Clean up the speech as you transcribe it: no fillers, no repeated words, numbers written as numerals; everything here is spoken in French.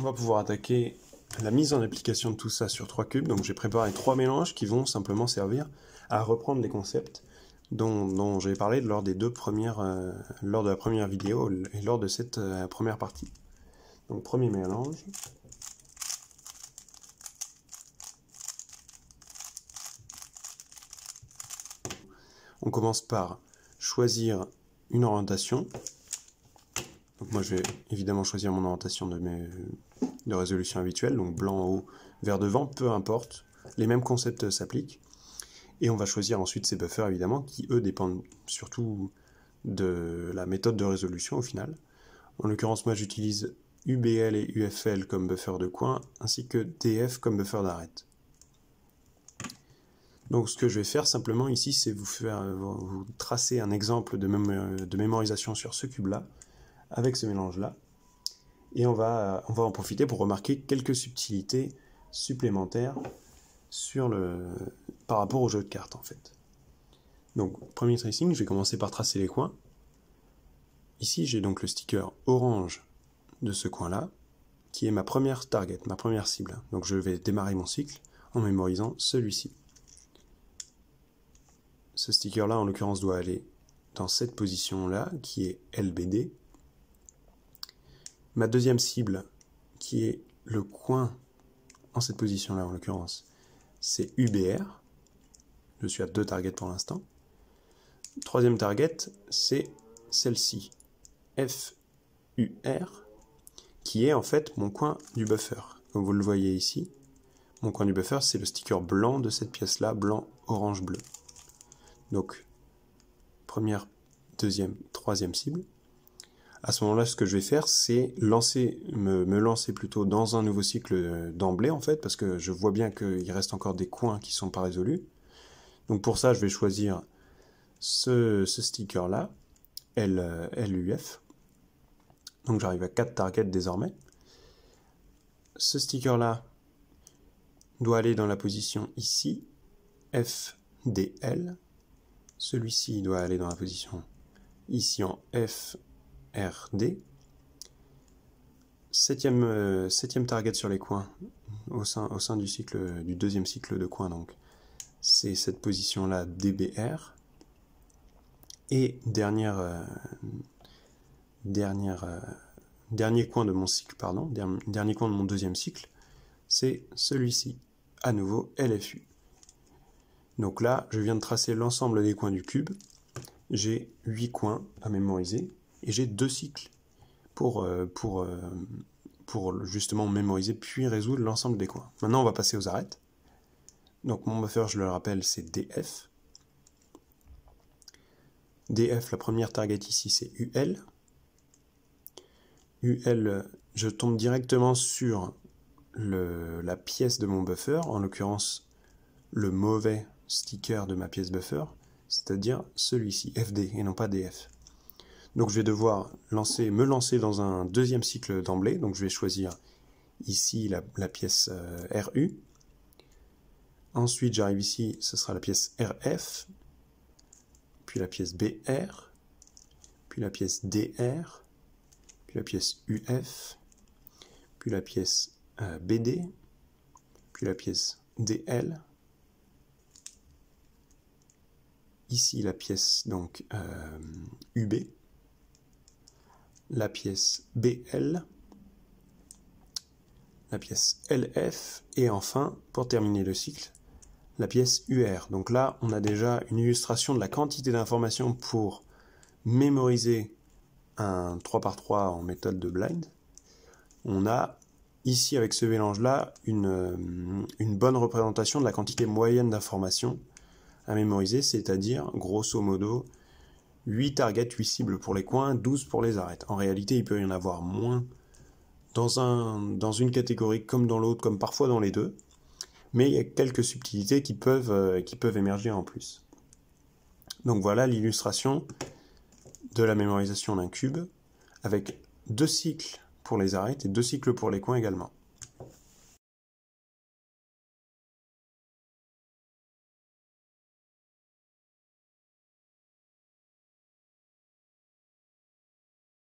on va pouvoir attaquer la mise en application de tout ça sur 3 cubes. Donc j'ai préparé 3 mélanges qui vont simplement servir à reprendre les concepts dont j'ai parlé lors des lors de la première vidéo et lors de cette première partie. Donc premier mélange. On commence par choisir une orientation. Donc moi je vais évidemment choisir mon orientation de résolution habituelle, donc blanc en haut, vert devant, peu importe, les mêmes concepts s'appliquent. Et on va choisir ensuite ces buffers évidemment, qui eux dépendent surtout de la méthode de résolution au final. En l'occurrence moi j'utilise UBL et UFL comme buffer de coin, ainsi que DF comme buffer d'arête. Donc ce que je vais faire simplement ici, c'est vous tracer un exemple de mémorisation sur ce cube-là, avec ce mélange-là. Et on va en profiter pour remarquer quelques subtilités supplémentaires par rapport au jeu de cartes en fait. Donc premier tracing, je vais commencer par tracer les coins. Ici j'ai donc le sticker orange de ce coin-là, qui est ma première target, ma première cible. Donc je vais démarrer mon cycle en mémorisant celui-ci. Ce sticker-là, en l'occurrence, doit aller dans cette position-là, qui est LBD. Ma deuxième cible, qui est le coin en cette position-là, en l'occurrence, c'est UBR. Je suis à 2 targets pour l'instant. Troisième target, c'est celle-ci, FUR, qui est en fait mon coin du buffer. Comme vous le voyez ici, mon coin du buffer, c'est le sticker blanc de cette pièce-là, blanc, orange, bleu. Donc, première, deuxième, troisième cible. À ce moment-là, ce que je vais faire, c'est me lancer plutôt dans un nouveau cycle d'emblée, en fait, parce que je vois bien qu'il reste encore des coins qui ne sont pas résolus. Donc pour ça, je vais choisir ce sticker-là, LUF. Donc j'arrive à 4 targets désormais. Ce sticker-là doit aller dans la position ici, FDL. Celui-ci doit aller dans la position ici en FRD. Septième target sur les coins au sein du cycle, du deuxième cycle de coins, donc c'est cette position-là DBR. Et dernier coin de mon cycle, dernier coin de mon deuxième cycle, c'est celui-ci, à nouveau LFU. Donc là, je viens de tracer l'ensemble des coins du cube. J'ai 8 coins à mémoriser et j'ai 2 cycles pour justement mémoriser puis résoudre l'ensemble des coins. Maintenant, on va passer aux arêtes. Donc mon buffer, je le rappelle, c'est DF. DF, la première target ici, c'est UL. UL, je tombe directement sur la pièce de mon buffer, en l'occurrence le mauvais sticker de ma pièce buffer, c'est-à-dire celui-ci, FD, et non pas DF. Donc je vais devoir me lancer dans un deuxième cycle d'emblée, donc je vais choisir ici la pièce RU. Ensuite j'arrive ici, ce sera la pièce RF, puis la pièce BR, puis la pièce DR, puis la pièce UF, puis la pièce BD, puis la pièce DL, ici la pièce donc UB, la pièce BL, la pièce LF, et enfin, pour terminer le cycle, la pièce UR. Donc là, on a déjà une illustration de la quantité d'informations pour mémoriser un 3×3 en méthode de blind. On a ici, avec ce mélange-là, une bonne représentation de la quantité moyenne d'informations à mémoriser, c'est-à-dire, grosso modo, 8 targets, 8 cibles pour les coins, 12 pour les arêtes. En réalité, il peut y en avoir moins dans une catégorie comme dans l'autre, comme parfois dans les deux, mais il y a quelques subtilités qui peuvent émerger en plus. Donc voilà l'illustration de la mémorisation d'un cube, avec 2 cycles pour les arêtes et 2 cycles pour les coins également.